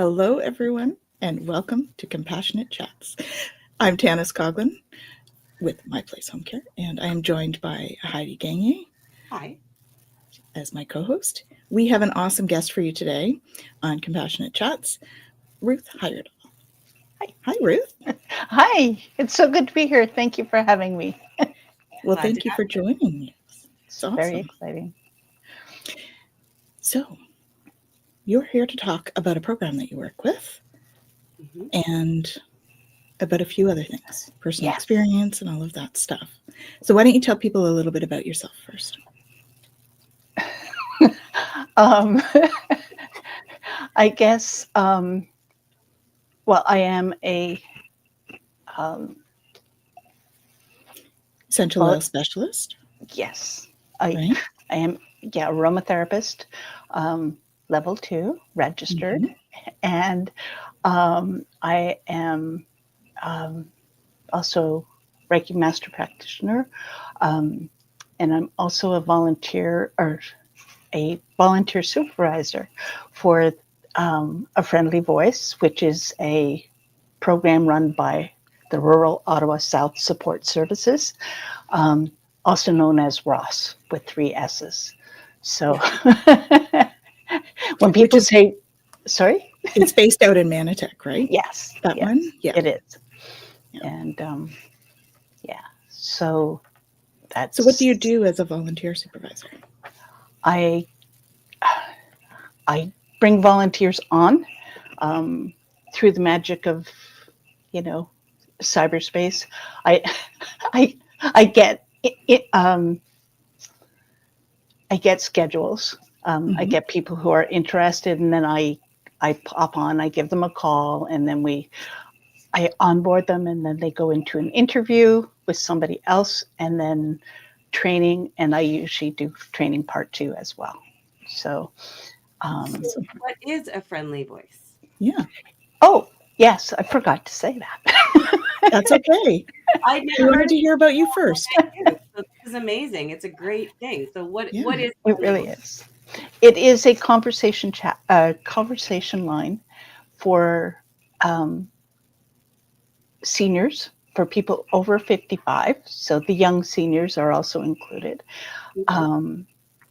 Hello, everyone, and welcome to Compassionate Chats. I'm Tanys Coughlan with My Place Home Care, and I am joined by Heidi Gagne. Hi. As my co-host. We have an awesome guest for you today on Compassionate Chats, Ruth Heyerdahl. Hi, Ruth. Hi, it's so good to be here. Thank you for having me. Well, thank you for joining us. It's awesome. Very exciting. So, you're here to talk about a program that you work with and about a few other things, personal experience and all of that stuff. So why don't you tell people a little bit about yourself first? I guess, well, I am a essential oil specialist. Yes, I am. Yeah, aromatherapist, level 2, registered, and I am also Reiki master practitioner, and I'm also a volunteer supervisor for A Friendly Voice, which is a program run by the Rural Ottawa South Support Services, also known as ROSS with 3 S's. So when people say, sorry? It's based out in Manotick, right? Yes. That one? Yeah. It is. Yeah. And so that's... So what do you do as a volunteer supervisor? I bring volunteers on through the magic of, cyberspace. I get I get schedules. I get people who are interested, and then I pop on. I give them a call, and then I onboard them, and then they go into an interview with somebody else, and then training. And I usually do training part 2 as well. So, what is A Friendly Voice? Yeah. Oh, yes, I forgot to say that. That's okay. I wanted to hear about you first. So this is amazing. It's a great thing. So what is it? Really is. It is a conversation line for seniors, for people over 55. So the young seniors are also included. And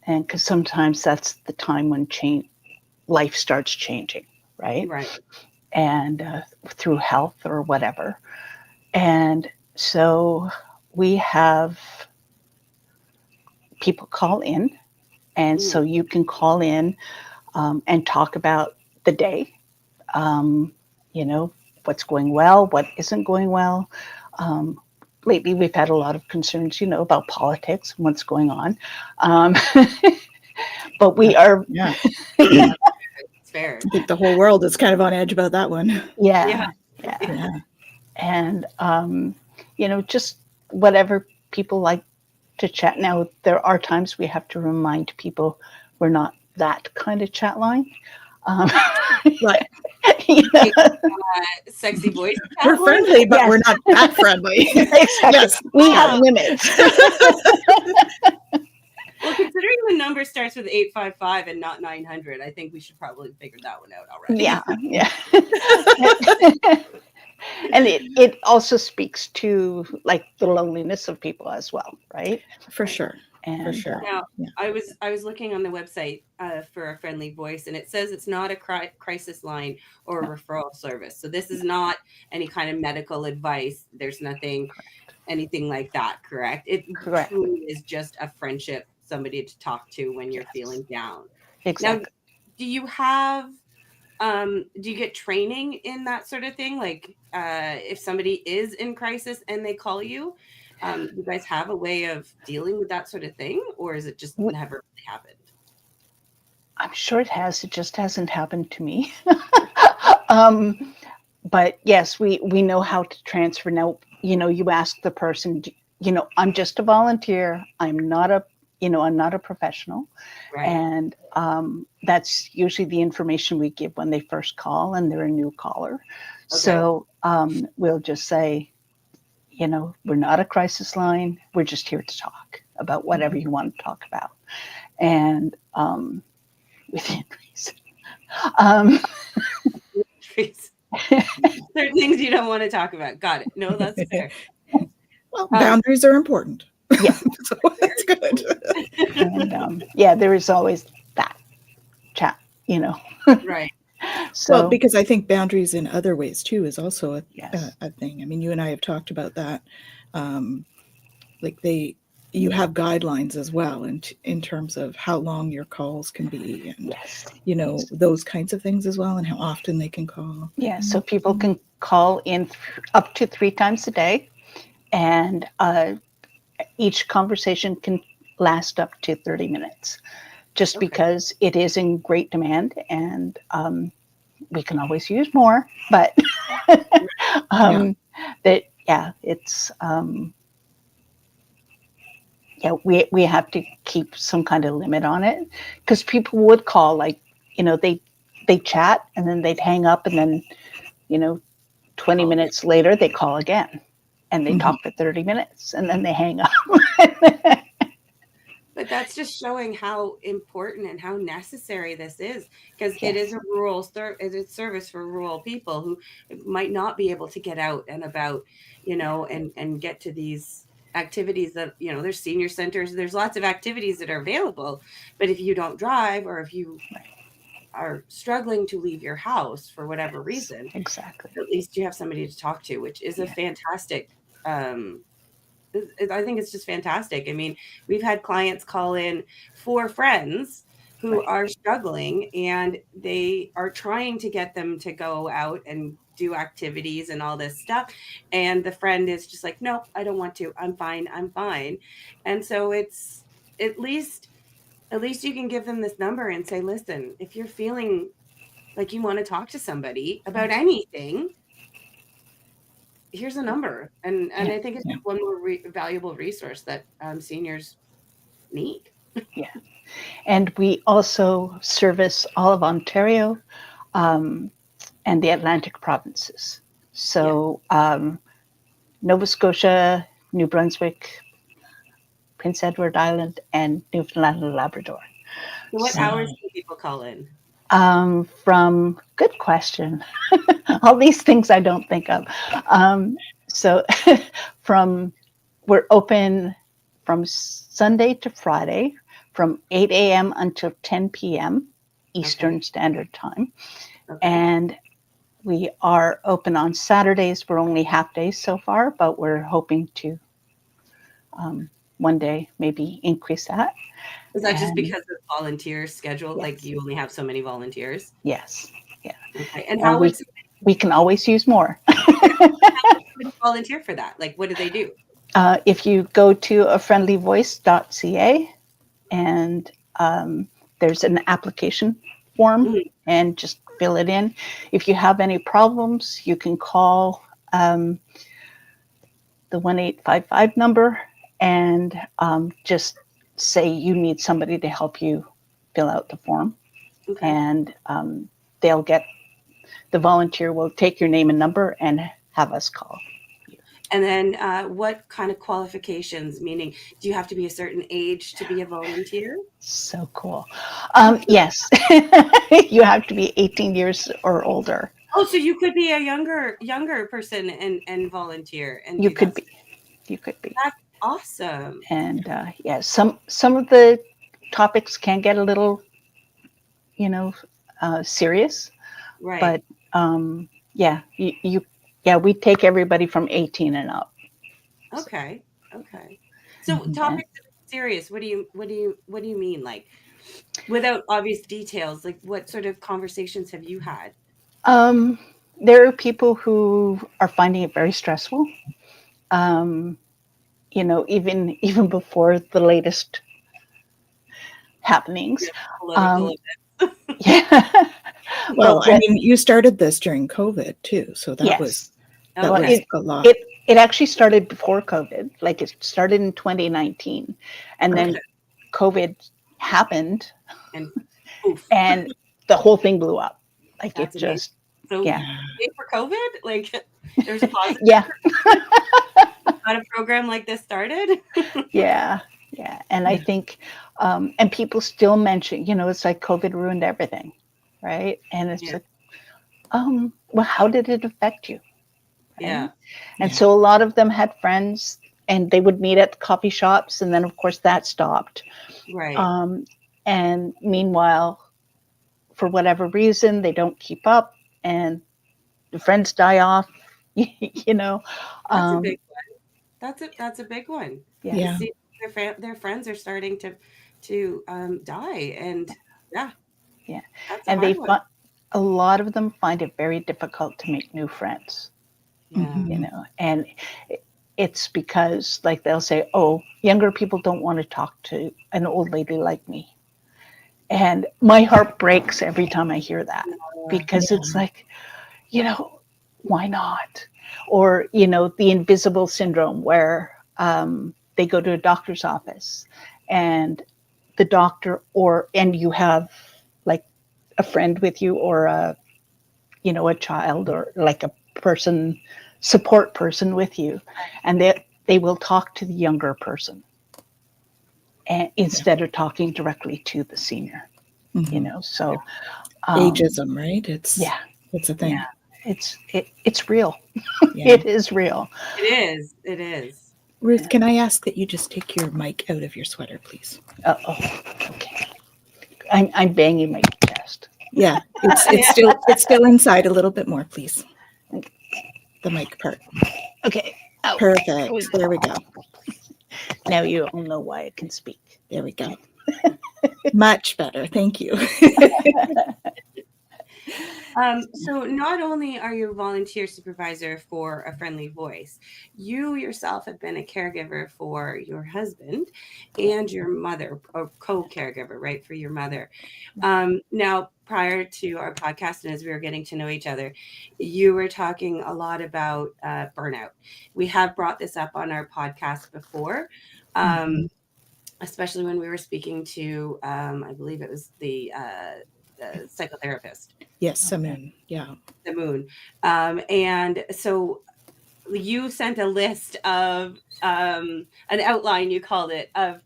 because sometimes that's the time when life starts changing, right? Right. And through health or whatever. And so we have people call in, and so you can call in and talk about the day, what's going well, what isn't going well. Lately, we've had a lot of concerns, about politics and what's going on. But we are... Yeah. It's fair. I think the whole world is kind of on edge about that one. Yeah. And, just whatever people like to chat. Now, there are times we have to remind people we're not that kind of chat line. Right. Sexy voice. We're friendly, but we're not that friendly. Exactly. Yes, we have limits. Well, considering the number starts with 855 and not 900, I think we should probably figure that one out already. Yeah. And it also speaks to like the loneliness of people as well, right? For sure. Now, I was looking on the website for A Friendly Voice, and it says it's not a crisis line or a referral service. So this is not any kind of medical advice. There's anything like that, correct? It truly is just a friendship, somebody to talk to when you're feeling down. Exactly. Now, do you have do you get training in that sort of thing? Like if somebody is in crisis and they call you, you guys have a way of dealing with that sort of thing, or is it just never really happened? I'm sure it has. It just hasn't happened to me. But yes, we know how to transfer. Now, you ask the person, I'm just a volunteer. I'm not a professional. Right. And that's usually the information we give when they first call and they're a new caller. Okay. So we'll just say, we're not a crisis line. We're just here to talk about whatever you want to talk about. And within reason. boundaries. Certain things you don't want to talk about. Got it. No, that's fair. Well, boundaries are important. Yeah. So that's good. And there is always that chat, Right. So, well, because I think boundaries in other ways too is also yes. a thing. I mean, you and I have talked about that. Like you have guidelines as well in terms of how long your calls can be, and Yes. those kinds of things as well, and how often they can call. Yeah, so people can call in up to 3 times a day, and each conversation can last up to 30 minutes, just Okay. because it is in great demand, and we can always use more, but it's we have to keep some kind of limit on it, because people would call, like, they chat and then they'd hang up, and then 20 minutes later they call again and they talk for 30 minutes and then they hang up. But that's just showing how important and how necessary this is, because Yes. it is a rural service for rural people who might not be able to get out and about, and get to these activities that, there's senior centers, there's lots of activities that are available. But if you don't drive, or if you are struggling to leave your house for whatever reason, Exactly. at least you have somebody to talk to, which is a fantastic, I think it's just fantastic. I mean, we've had clients call in for friends who are struggling, and they are trying to get them to go out and do activities and all this stuff. And the friend is just like, nope, I don't want to. I'm fine. I'm fine. And so it's at least you can give them this number and say, listen, if you're feeling like you want to talk to somebody about anything, here's a number. And I think it's one more valuable resource that seniors need. Yeah. And we also service all of Ontario and the Atlantic provinces. So Nova Scotia, New Brunswick, Prince Edward Island, and Newfoundland and Labrador. So what hours do people call in? Good question. All these things I don't think of. So we're open from Sunday to Friday from 8 a.m. until 10 p.m. Eastern Standard Time. Okay. And we are open on Saturdays. We're only half days so far, but we're hoping to one day maybe increase that. Is that just because of volunteer schedule? Yes. Like you only have so many volunteers? Yes. Yeah. Okay. And how would we can always use more. Volunteer for that? Like, what do they do? If you go to afriendlyvoice.ca, and there's an application form, and just fill it in. If you have any problems, you can call the 1-855 number and just say you need somebody to help you fill out the form. Okay. And the volunteer will take your name and number and have us call. And then what kind of qualifications, meaning do you have to be a certain age to be a volunteer? So cool. Yes, you have to be 18 years or older. Oh, so you could be a younger person and volunteer. And you could be. That's awesome. And some of the topics can get a little, serious. Right. But we take everybody from 18 and up. Okay. So topics serious. What do you mean? Like, without obvious details, like what sort of conversations have you had? There are people who are finding it very stressful. Even before the latest happenings. Political yeah. Well, I mean, you started this during COVID too, so that was a lot. It actually started before COVID. Like, it started in 2019, and then COVID happened, and the whole thing blew up. Like, that's it just amazing. So for COVID, like, there's a positive. Not a program like this started. Yeah. And I think, and people still mention, it's like COVID ruined everything, right? And it's like, Well, how did it affect you? Right? Yeah. And so a lot of them had friends and they would meet at coffee shops. And then, of course, that stopped. Right. And meanwhile, for whatever reason, they don't keep up and the friends die off, you know. That's a big one. That's a big one. Yeah. Yeah. See, their friends are starting to die, and yeah, that's a And they hard one. a lot of them find it very difficult to make new friends, Yeah. you know, and it's because like they'll say, oh, younger people don't want to talk to an old lady like me. And my heart breaks every time I hear that because it's like, you know, why not? Or, you know, the invisible syndrome where they go to a doctor's office and the doctor and you have like a friend with you or a, you know, a child or like a support person with you. And they will talk to the younger person and instead of talking directly to the senior, you know, so Ageism, right? It's a thing. Yeah, it's real. Yeah. It is real. It is. Ruth, can I ask that you just take your mic out of your sweater, please? Oh, okay. I'm banging my chest. Yeah, it's still inside a little bit more, please. The mic part. Okay. Oh, Perfect. There we go. now you all know why I can speak. There we go. Much better. Thank you. So not only are you a volunteer supervisor for A Friendly Voice, you yourself have been a caregiver for your husband and your mother, or co-caregiver, right, for your mother. Now, prior to our podcast and as we were getting to know each other, you were talking a lot about burnout. We have brought this up on our podcast before, especially when we were speaking to, I believe it was the psychotherapist. Yes, Simone. Yeah. The moon. And so you sent a list of an outline, you called it, of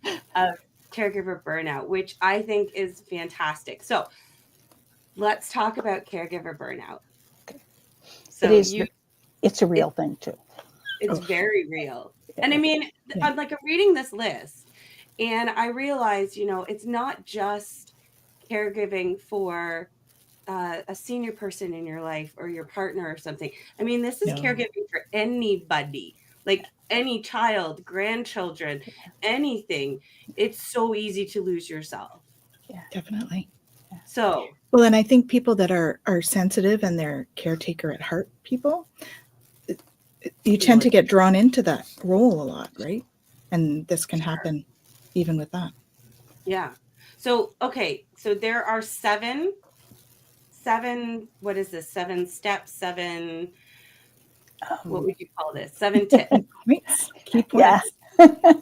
caregiver burnout, which I think is fantastic. So let's talk about caregiver burnout. So it's a real thing too. It's very real. And I mean, I'm like reading this list and I realized, you know, it's not just caregiving for a senior person in your life or your partner or something. I mean, this is caregiving for anybody, like any child, grandchildren, anything. It's so easy to lose yourself. Yeah, definitely. So, well, and I think people that are sensitive and they're caretaker at heart people, you tend to get drawn into that role a lot, right? And this can happen even with that. Yeah. So, okay. So there are seven, what is this? 7 steps, 7, what would you call this? 7 tips. Points. Key points. Yeah.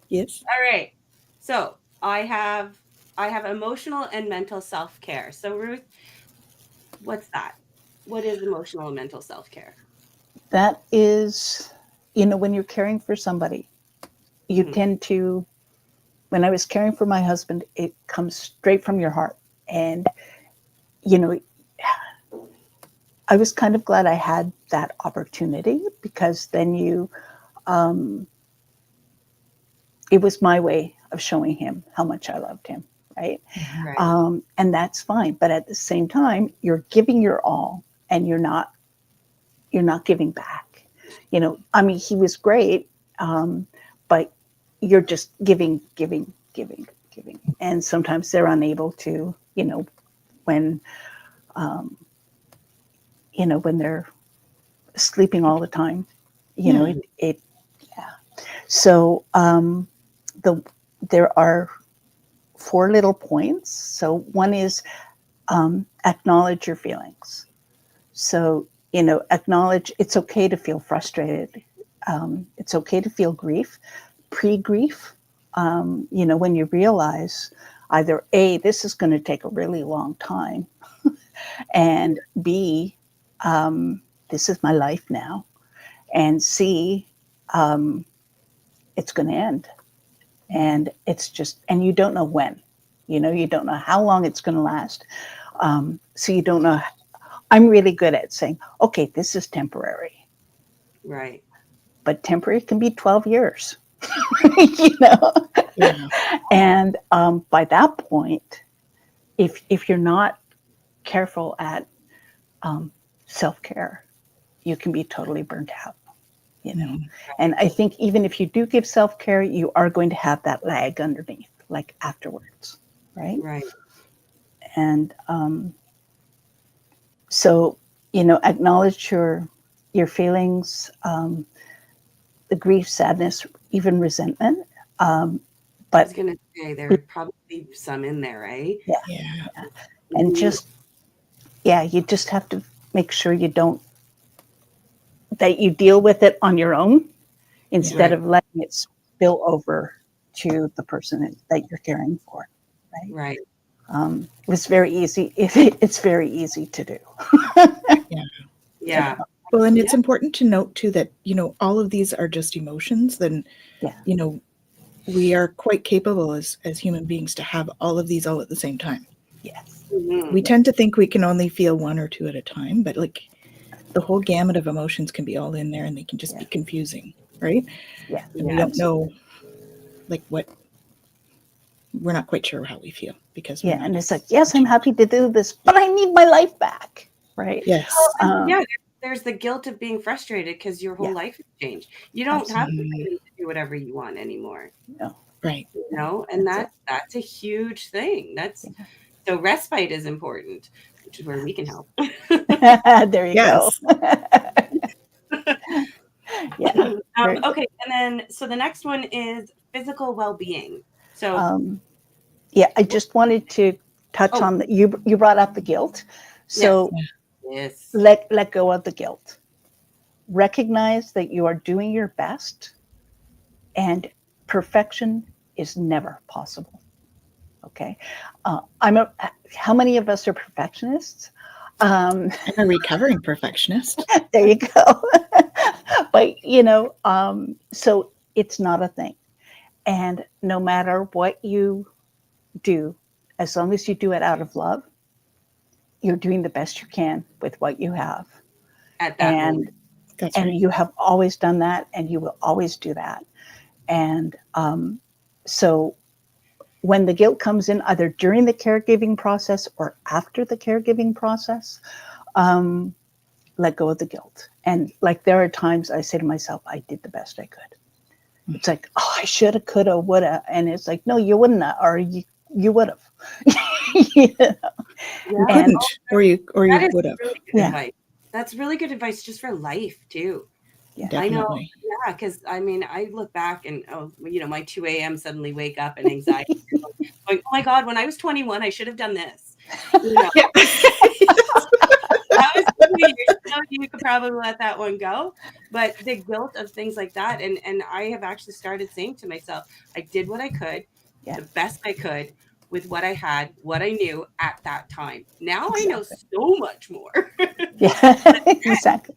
Yes. All right. So I have emotional and mental self-care. So Ruth, what's that? What is emotional and mental self-care? That is, you know, when you're caring for somebody, you tend to, when I was caring for my husband, it comes straight from your heart. And, you know, I was kind of glad I had that opportunity because then it was my way of showing him how much I loved him. Right. And that's fine. But at the same time, you're giving your all and you're not giving back. You know, I mean, he was great. But you're just giving. And sometimes they're unable to, you know, when they're sleeping all the time, you know, it. So there are 4 little points. So one is acknowledge your feelings. So, you know, acknowledge it's okay to feel frustrated. It's okay to feel grief, pre-grief. You know, when you realize either A, this is going to take a really long time, and B, this is my life now, and C, it's going to end. And it's just, and you don't know when, you know, you don't know how long it's going to last. So you don't know. I'm really good at saying, okay, this is temporary, Right. but temporary can be 12 years, you know? Yeah. And by that point, if you're not careful at self-care, you can be totally burnt out, you know? And I think even if you do give self-care, you are going to have that lag underneath, like afterwards, right? Right. And so, you know, acknowledge your feelings, the grief, sadness, even resentment. I But was gonna say there are probably some in there, right? yeah, Yeah. and Mhm. just, you just have to make sure that you deal with it on your own instead Right. of letting it spill over to the person that you're caring for, right? Right. It's very easy. It's very easy to do. Yeah. Well, and Yeah. it's important to note too that, you know, all of these are just emotions. Then, Yeah. you know, we are quite capable as human beings to have all of these all at the same time. Yes. Mhm. We tend to think we can only feel one or two at a time, but like the whole gamut of emotions can be all in there, and they can just be confusing, right? Yeah. And we Yeah. don't know, like, what we're not quite sure how we feel because we're Yeah. not. And it's like, yes, I'm happy to do this, but I need my life back. Right. Yes. Yeah, there's the guilt of being frustrated because your whole Yeah. life has changed. You don't have the Absolutely. freedom to do whatever you want anymore, No. Right. you know, and That's that's a huge thing. So respite is important, which is where we can help. There you Yes. go. Yeah. Very good. Okay, and then so the next one is physical well-being. So Yeah, I just wanted to touch on that. You brought up the guilt. So yes. let go of the guilt. Recognize that you are doing your best, and perfection is never possible. Okay. How many of us are perfectionists? I'm a recovering perfectionist. There you go. But, you know, so it's not a thing. And no matter what you do, as long as you do it out of love, you're doing the best you can with what you have. At that moment. That's And right. you have always done that, and you will always do that. And so when the guilt comes in, either during the caregiving process or after the caregiving process, let go of the guilt. And like there are times I say to myself, I did the best I could. It's like, oh, I shoulda, coulda, woulda. And it's like, no, you wouldn't have, or you would have. You know? You Yeah. couldn't, or you That is would have. really good Yeah. advice. That's really good advice just for life too. Yeah. I know, Definitely. yeah, because I mean, I look back and you know, my 2 a.m. suddenly wake up and anxiety, going, oh my God, when I was 21, I should have done this. You know, Yeah. that was 2 years ago. You could probably let that one go. But the guilt of things like that, and I have actually started saying to myself, I did what I could, Yeah. the best I could with what I had, what I knew at that time. Now I know so much more. Yeah. Exactly.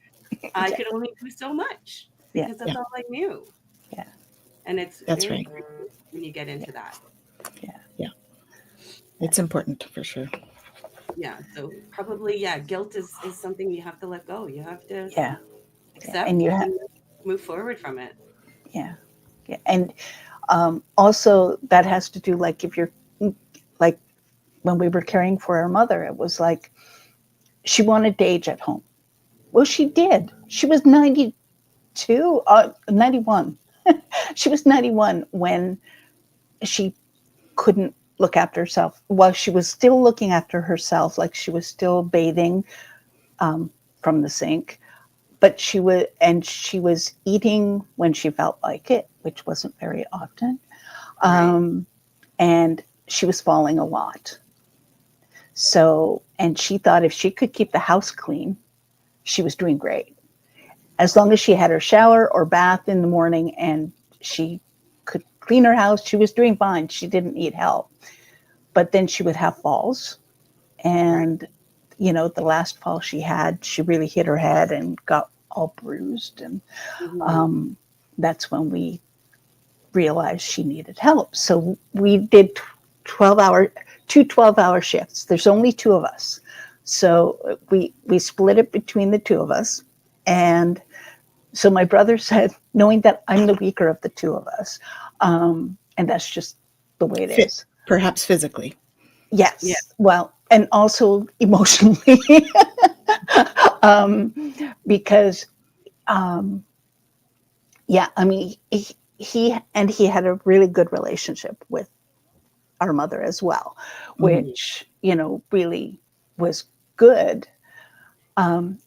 I could only do so much because that's all I knew. Yeah. And it's That's very right. tricky when you get into that. Yeah. It's important for sure. Yeah. So probably, yeah, guilt is something you have to let go. You have to Yeah. accept And you have, and move forward from it. yeah. Yeah. And also that has to do, like, if you're like, when we were caring for our mother, it was like she wanted to age at home. Well, she did. She was 92, 91. She was 91 when she couldn't look after herself. Well, she was still looking after herself, like she was still bathing from the sink, but she was eating when she felt like it, which wasn't very often. And she was falling a lot. So, and she thought if she could keep the house clean, she was doing great. As long as she had her shower or bath in the morning and she could clean her house, she was doing fine. She didn't need help. But then she would have falls. And, you know, the last fall she had, she really hit her head and got all bruised. And that's when we realized she needed help. So we did 2 12-hour shifts. There's only 2 of us. So we split it between the two of us. And so my brother said, knowing that I'm the weaker of the two of us, and that's just the way it is. Perhaps physically. Yes. Yeah. Well, and also emotionally, because, yeah, I mean, he had a really good relationship with our mother as well, which, you know, really was good.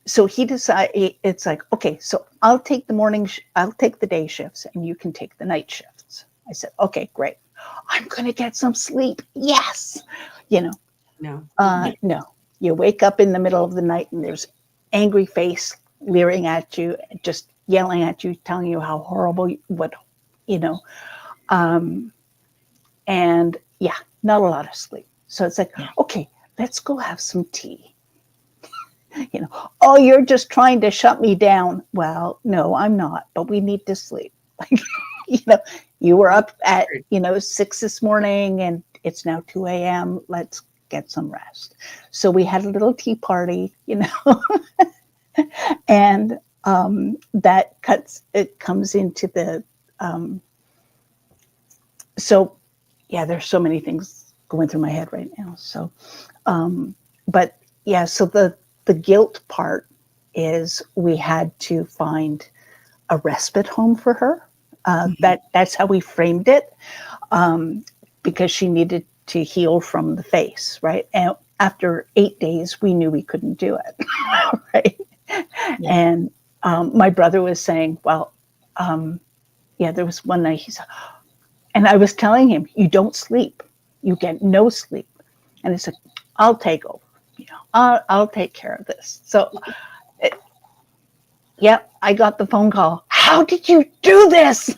So he decided, it's like, okay, so I'll take the day shifts and you can take the night shifts. I said, okay, great. I'm going to get some sleep. Yes. You know, no, you wake up in the middle of the night and there's angry face leering at you, just yelling at you, telling you how horrible, what, you know, and yeah, not a lot of sleep. So it's like, okay, let's go have some tea. You know, oh, you're just trying to shut me down. Well, no, I'm not, but we need to sleep. You know, you were up at, 6 this morning and it's now 2 a.m. Let's get some rest. So we had a little tea party, you know, and it comes into the, so yeah, there's so many things going through my head right now. So, but yeah, so the guilt part is we had to find a respite home for her. That's how we framed it, because she needed to heal from the face, right? And after 8 days, we knew we couldn't do it, right? Yeah. And my brother was saying, well, there was one night he said, and I was telling him, you don't sleep, you get no sleep. And he said, I'll take over, I'll take care of this. So, I got the phone call. How did you do this?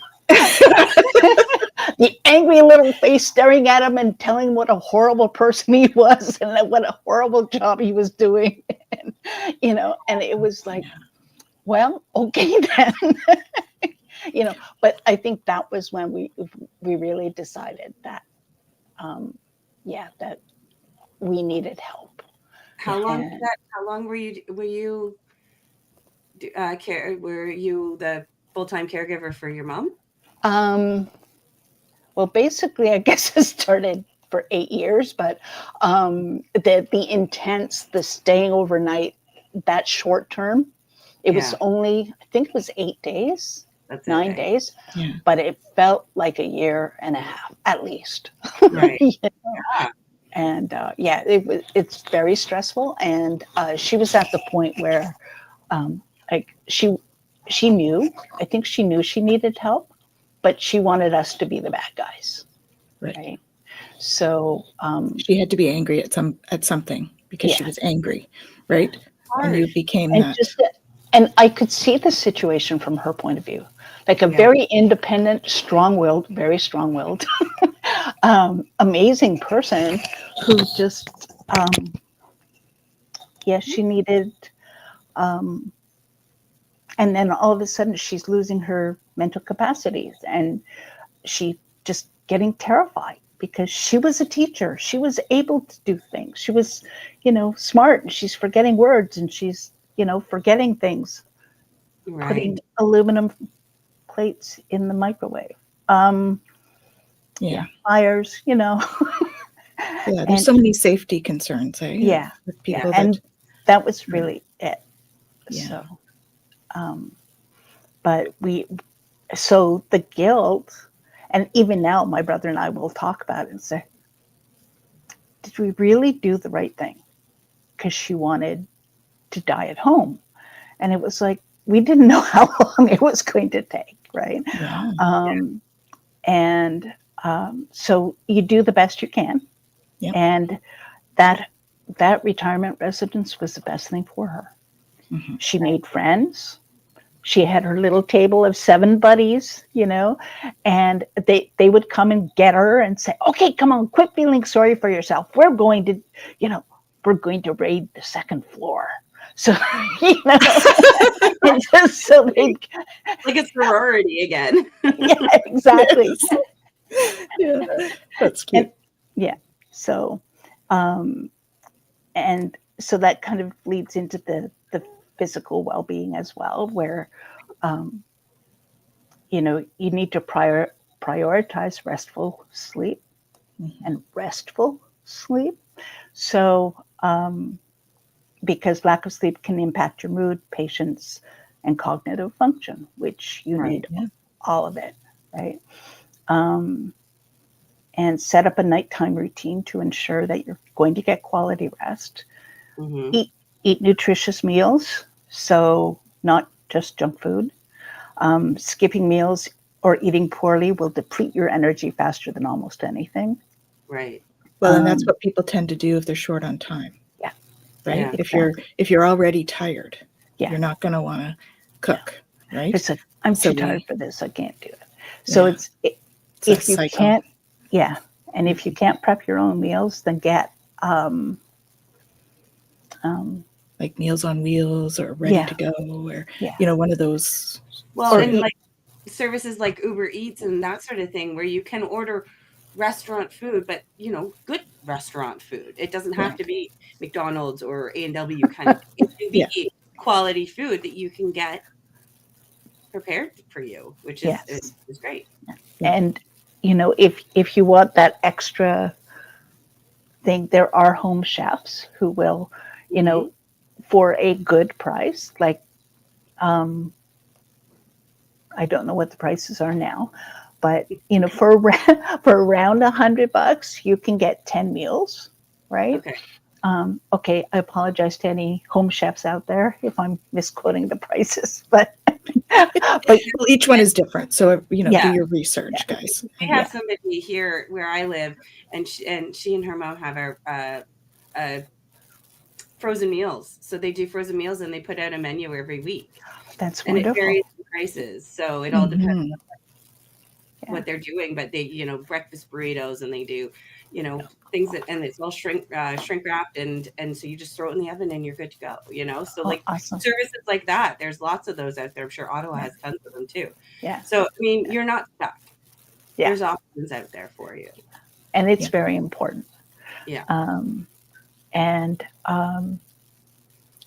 The angry little face staring at him and telling him what a horrible person he was and what a horrible job he was doing. And, and it was like, well, okay then. But I think that was when we really decided that, that we needed help. How long were you the full-time caregiver for your mom? Well, basically, I guess it started for 8 years, but the staying overnight, that short term, it was only, I think it was 8 days. That's 9 days, but it felt like a year and a half at least. Right. And it's very stressful. And she was at the point where, she knew. I think she knew she needed help, but she wanted us to be the bad guys. Right. So she had to be angry at something because she was angry, right? And you became that. And I could see the situation from her point of view, like a very independent, strong-willed, very strong-willed, amazing person who just, she needed, and then all of a sudden she's losing her mental capacities and she just getting terrified because she was a teacher. She was able to do things. She was, smart, and she's forgetting words and she's, forgetting things, putting aluminum plates in the microwave. Fires, there's so many safety concerns. With people and that was really it. So, but so the guilt, and even now my brother and I will talk about it and say, did we really do the right thing? Because she wanted to die at home. And it was like, we didn't know how long it was going to take, right? And so you do the best you can. And that retirement residence was the best thing for her. Mm-hmm. She made friends. She had her little table of 7 buddies, and they would come and get her and say, okay, come on, quit feeling sorry for yourself. We're going to raid the 2nd floor. So, so they like a sorority again. Yeah, exactly. That's cute. So, so that kind of leads into the physical well-being as well, where you know, you need to prioritize restful sleep and restful sleep. So because lack of sleep can impact your mood, patience, and cognitive function, which you need all of it, right? And set up a nighttime routine to ensure that you're going to get quality rest. Eat nutritious meals, so not just junk food. Skipping meals or eating poorly will deplete your energy faster than almost anything. Right. Well, and that's what people tend to do if they're short on time. Yeah. Right. Yeah. If you're already tired, Yeah. you're not going to want to cook. Right. It's like, I'm too tired for this. I can't do it. So it's if you cycle. can't, and if you can't prep your own meals, then get like Meals on Wheels or Ready to Go, or you know, one of those. Well, and like services like Uber Eats and that sort of thing, where you can order restaurant food, but you know, good restaurant food. It doesn't have to be McDonald's or A&W kind of. It can be quality food that you can get prepared for you, which is great. And you know, if you want that extra thing, there are home chefs who will, you know, for a good price, like I don't know what the prices are now, but you know, for around $100, you can get 10 meals, right? Okay, I apologize to any home chefs out there if I'm misquoting the prices, but well, each one is different. So you know, do your research, guys. We have somebody here where I live, and she and her mom have a frozen meals. So they do frozen meals and they put out a menu every week. That's and wonderful. it varies in prices, so it all depends on what they're doing. But they, you know, breakfast burritos, and they do, you know, things that, and it's all shrink wrapped, and so you just throw it in the oven and you're good to go. You know, so like services like that, there's lots of those out there. I'm sure Ottawa has tons of them too. So I mean, you're not stuck. There's options out there for you, and it's very important.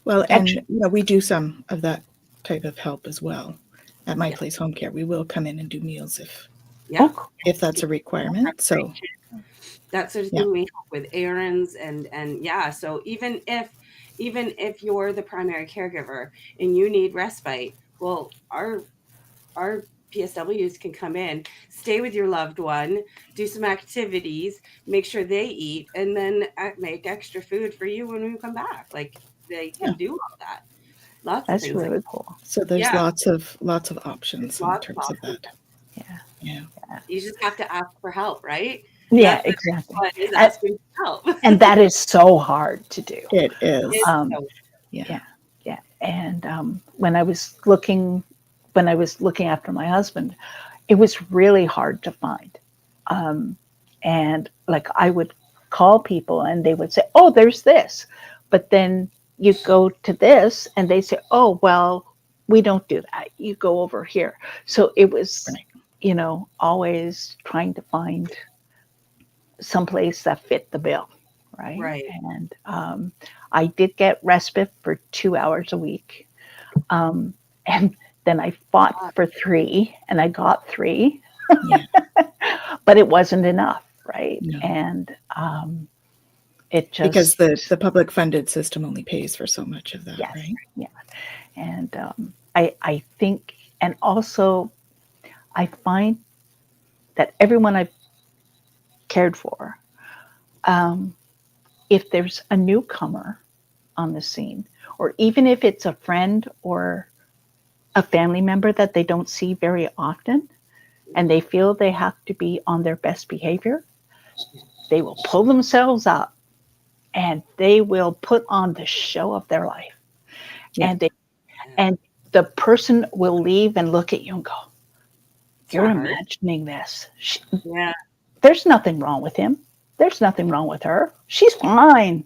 Well, and you know, we do some of that type of help as well at My Place Home Care. We will come in and do meals if that's a requirement. So that sort of thing. We help with errands and so even if you're the primary caregiver and you need respite, well, our PSWs can come in, stay with your loved one, do some activities, make sure they eat, and then make extra food for you when we come back. Like they can do all that. Lots That's of things really cool. So there's lots of options in terms of that. You just have to ask for help, right? Yeah, exactly. Is asking for help. And that is so hard to do. It is. And when I was looking after my husband, it was really hard to find. And like I would call people and they would say, oh, there's this. But then you go to this and they say, oh, well, we don't do that. You go over here. So it was, you know, always trying to find someplace that fit the bill. Right. And I did get respite for 2 hours a week. And then I fought for 3 and I got 3, but it wasn't enough. Right. No. And it just, because the public funded system only pays for so much of that. Right. Yeah. And I think, and also I find that everyone I've cared for, if there's a newcomer on the scene, or even if it's a friend or a family member that they don't see very often, and they feel they have to be on their best behavior, they will pull themselves up and they will put on the show of their life. And the person will leave and look at you and go, you're imagining this. There's nothing wrong with him. There's nothing wrong with her. She's fine.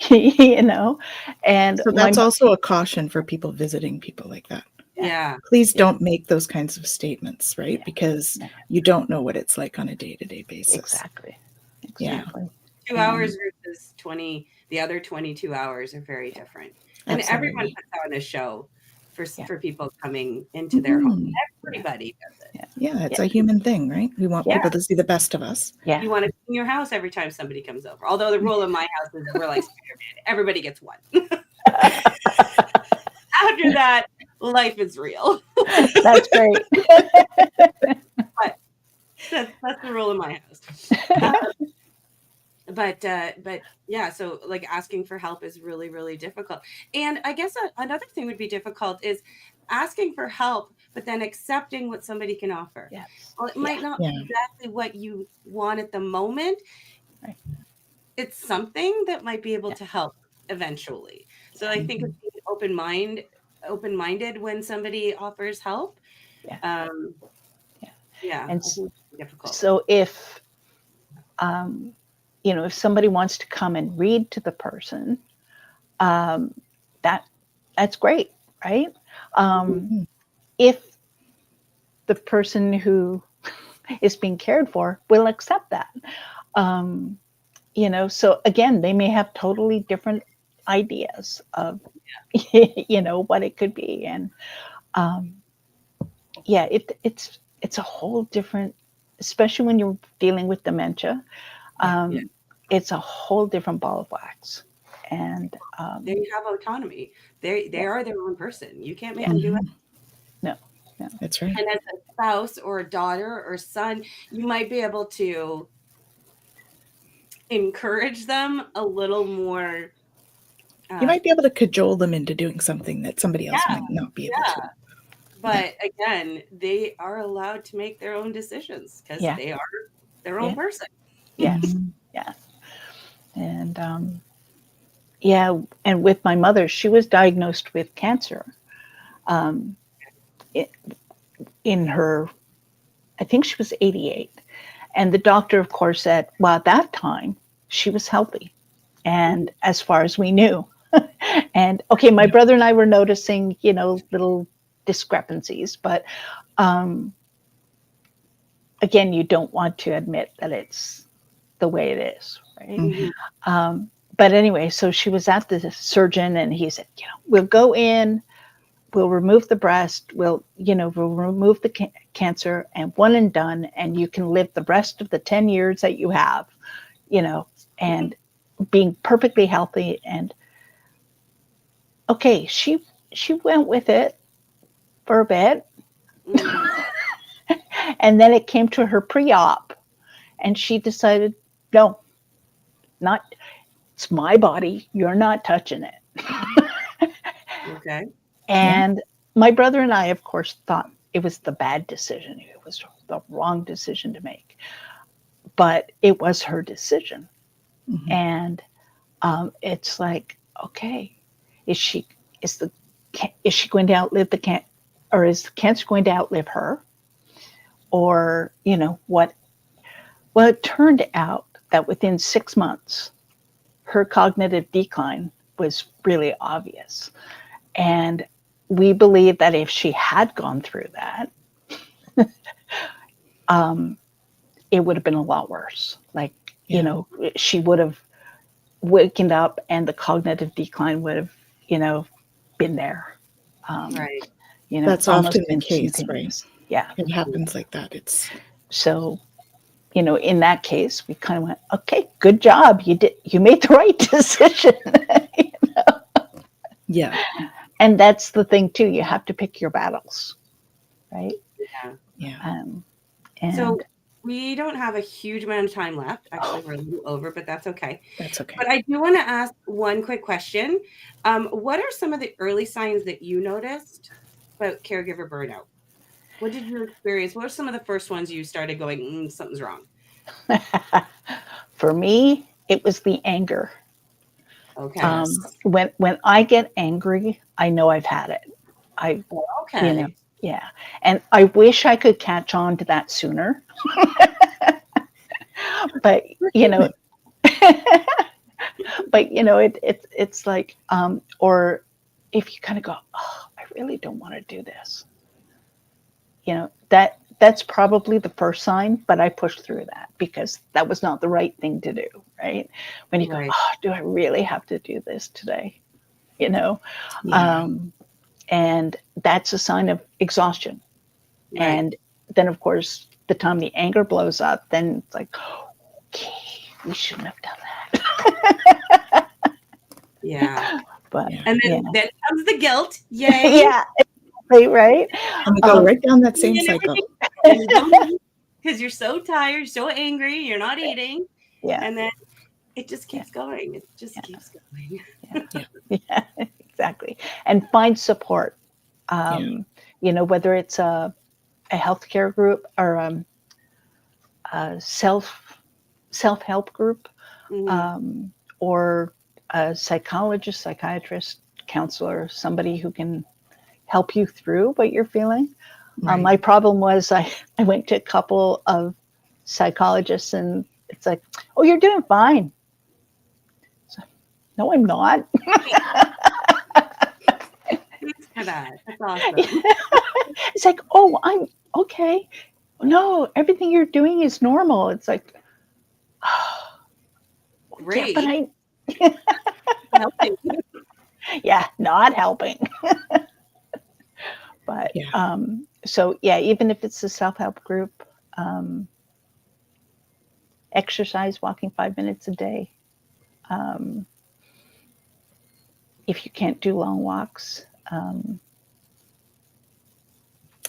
You know? And so that's also a caution for people visiting people like that. Please don't make those kinds of statements, right? Because you don't know what it's like on a day-to-day basis. Exactly. 2 hours versus 20 The other 22 hours are very different. And Absolutely. everyone puts on a show for Yeah. for people coming into their home. Mhm. Everybody does it. Yeah, it's a human thing, right? We want Yeah. people to see the best of us. Yeah. You want to clean your house every time somebody comes over. Although the rule in my house is we're like Spider-Man. Everybody gets one. After that, life is real. That's great. But that's the rule in my house. But yeah, so like asking for help is really, really difficult. And I guess another thing would be difficult is asking for help, but then accepting what somebody can offer. Yes. Well, it might not be exactly what you want at the moment. Right. It's something that might be able to help eventually. So I think it's being open-minded when somebody offers help. Yeah. Yeah. And I think it's difficult. so if if somebody wants to come and read to the person, that's great, right? If the person who is being cared for will accept that, so again, they may have totally different ideas of, what it could be, and it's a whole different, especially when you're dealing with dementia. It's a whole different ball of wax. And they have autonomy. They are their own person. You can't make them do it. No, that's right. And as a spouse or a daughter or son, you might be able to encourage them a little more. You might be able to cajole them into doing something that somebody else might not be able to. But again, they are allowed to make their own decisions because they are their own person. Yes. Yeah. And and with my mother, she was diagnosed with cancer in her, I think she was 88. And the doctor, of course, said, well, at that time, she was healthy. And as far as we knew. And okay, my brother and I were noticing, little discrepancies, but again, you don't want to admit that it's the way it is, right? But anyway, so she was at the surgeon and he said, we'll go in, we'll remove the breast, we'll remove the cancer, and one and done, and you can live the rest of the 10 years that you have, and being perfectly healthy. And okay, she went with it for a bit. And then it came to her pre-op and she decided, no, it's my body. You're not touching it. Okay. And my brother and I, of course, thought it was the bad decision. It was the wrong decision to make. But it was her decision. And it's like, okay, is she going to outlive the cancer, or is the cancer going to outlive her? Or, what? Well, it turned out that within 6 months, her cognitive decline was really obvious. And we believe that if she had gone through that, it would have been a lot worse. Like, she would have wakened up and the cognitive decline would have, been there. Right. That's often the case, right? Yeah. It happens like that. So, in that case, we kind of went, okay, good job. You made the right decision. Yeah. And that's the thing too. You have to pick your battles, right? Yeah. And so we don't have a huge amount of time left. Actually, we're a little over, but that's okay. That's okay. But I do want to ask one quick question. What are some of the early signs that you noticed about caregiver burnout? What did you experience? What are some of the first ones you started going, something's wrong? For me, it was the anger. Okay. When I get angry, I know I've had it. Okay. Yeah. And I wish I could catch on to that sooner. But, it's like, or if you kind of go, oh, I really don't want to do this. that's probably the first sign, but I pushed through that because that was not the right thing to do, right? When you go, oh, do I really have to do this today? You know? Yeah. And that's a sign of exhaustion. Right. And then, of course, the time the anger blows up, then it's like, okay, we shouldn't have done that. Yeah. But and then comes the guilt. Yay. Yeah, right. And we go right down that same cycle. Because you're so tired, so angry, you're not eating. Yeah. And then it just keeps going. It just keeps going. Yeah, exactly. And find support. You know, whether it's a healthcare group or a self-help group, or a psychologist, psychiatrist, counselor, somebody who can help you through what you're feeling. Right. My problem was I went to a couple of psychologists and it's like, oh, you're doing fine. So, no, I'm not. Thanks for that. That's awesome. It's like, oh, I'm okay. No, everything you're doing is normal. It's like, oh, Great. yeah, but Helping. yeah, not helping. But so yeah, even if it's a self-help group, exercise, walking 5 minutes a day. If you can't do long walks,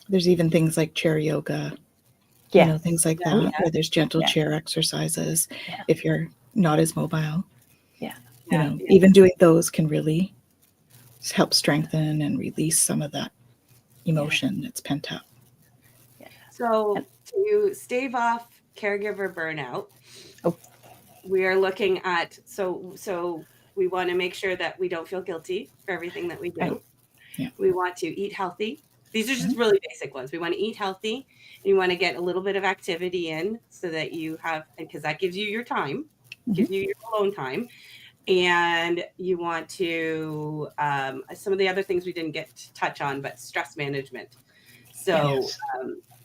there's even things like chair yoga, you know, things like that, where there's gentle chair exercises if you're not as mobile. You know, even doing those can really help strengthen and release some of that emotion that's pent up. So to stave off caregiver burnout, we are looking at, so we want to make sure that we don't feel guilty for everything that we do. We want to eat healthy. These are just really basic ones. We want to eat healthy. And you want to get a little bit of activity in so that you have, because that gives you your time, gives you your alone time. And you want to, some of the other things we didn't get to touch on, but stress management. So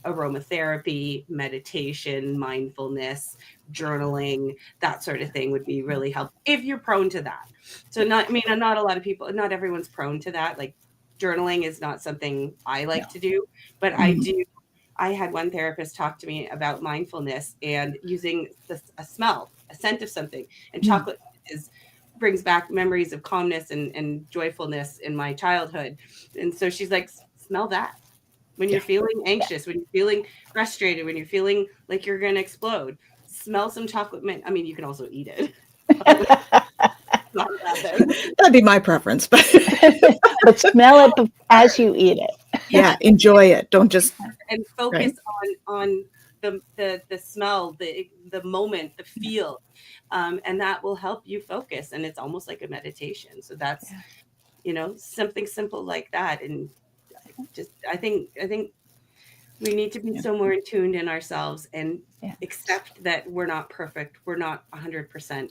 aromatherapy, meditation, mindfulness, journaling, that sort of thing would be really helpful if you're prone to that. So not a lot of people, not everyone's prone to that. Like journaling is not something I like to do, but I do. I had one therapist talk to me about mindfulness and using a smell, a scent of something, and chocolate brings back memories of calmness and joyfulness in my childhood. And so she's like, smell that. When you're feeling anxious, when you're feeling frustrated, when you're feeling like you're going to explode, smell some chocolate mint. I mean, you can also eat it. That'd be my preference, but smell it as you eat it. Yeah, enjoy it. Don't just and focus on the smell, the moment, the feel, and that will help you focus. And it's almost like a meditation. So that's something simple like that. And just I think we need to be so more in tuned in ourselves and accept that we're not perfect. We're not 100%,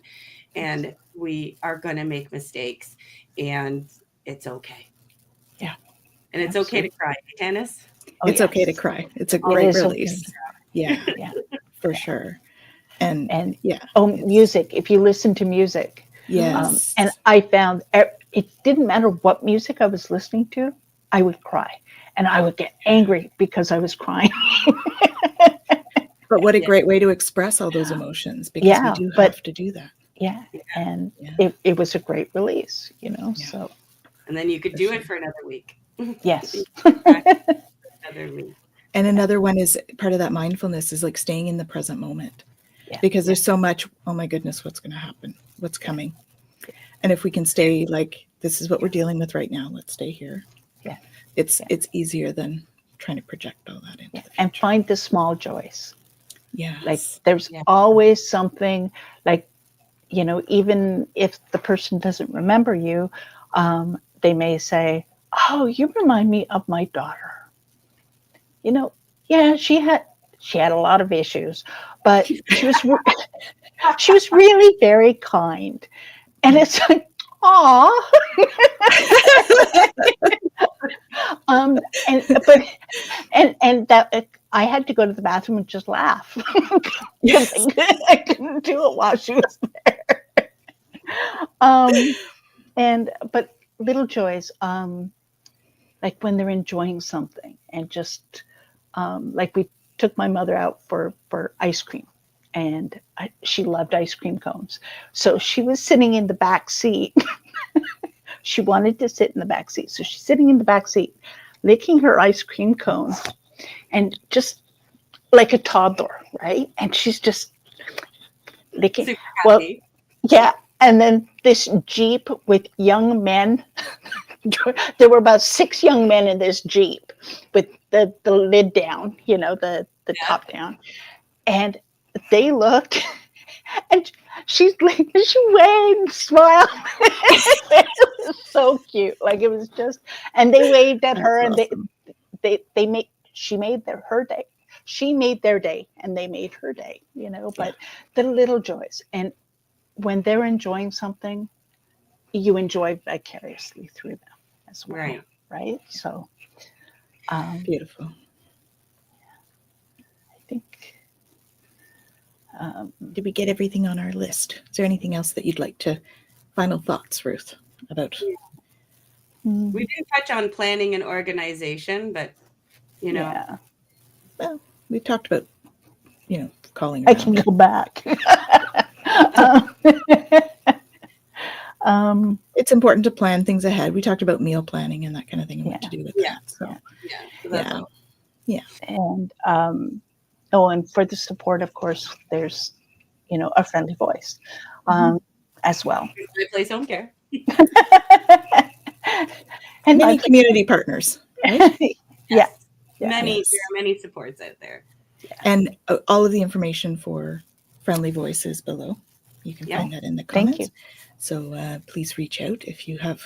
and we are going to make mistakes, and it's okay. Yeah. And it's okay to cry, Tanys. It's okay to cry. It's a great release. Yeah, for sure. And music. If you listen to music, and I found it didn't matter what music I was listening to, I would cry, and I would get angry because I was crying. But what a great way to express all those emotions, because we do have to do that. Yeah, and it was a great release, So. And then you could do it for another week. Yes. Another week. And another one is part of that mindfulness is like staying in the present moment, because there's so much, oh my goodness, what's going to happen? What's coming? And if we can stay like, this is what we're dealing with right now, let's stay here. Yeah. It's easier than trying to project all that into the future. And find the small joys. Yeah. Like there's always something, like, even if the person doesn't remember you, they may say, oh, you remind me of my daughter. She had a lot of issues, but she was really very kind. And it's like, aw. And that I had to go to the bathroom and just laugh. Yes. I couldn't do it while she was there. But little joys, like when they're enjoying something, and just like we took my mother out for ice cream, and she loved ice cream cones. So she was sitting in the back seat. She wanted to sit in the back seat. So she's sitting in the back seat, licking her ice cream cones, and just like a toddler, right? And she's just licking. Super Well, happy. yeah. And then this Jeep with young men. There were about 6 young men in this Jeep with the lid down, the top down. And they looked, and she waved, smiled. It was so cute. Like, it was just, and they waved at her. That's awesome. And she made her day. She made their day, and they made her day, but the little joys. And when they're enjoying something, you enjoy vicariously through them as well. Right. So beautiful. I think did we get everything on our list? Is there anything else that you'd like to, final thoughts, Ruth, about? We didn't touch on planning and organization, but well, we talked about calling I can go back. It's important to plan things ahead. We talked about meal planning and that kind of thing, and what to do with that. So yeah. And and for the support, of course, there's a friendly voice as well. I place home care. And many community partners, right? Yeah. There are many supports out there. And all of the information for Friendly Voice is below. You can find that in the comments. Thank you. So please reach out if you have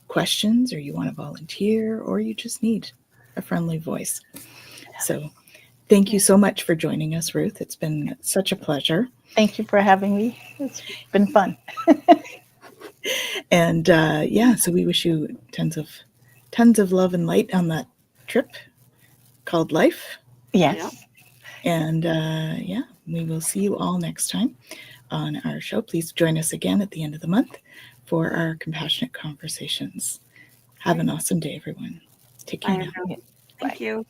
questions, or you want to volunteer, or you just need a friendly voice. So thank you so much for joining us, Ruth. It's been such a pleasure. Thank you for having me. It's been fun. And so we wish you tons of love and light on that trip called life. Yes. And we will see you all next time on our show. Please join us again at the end of the month for our compassionate conversations. Have an awesome day, everyone. Take care now. Thank you.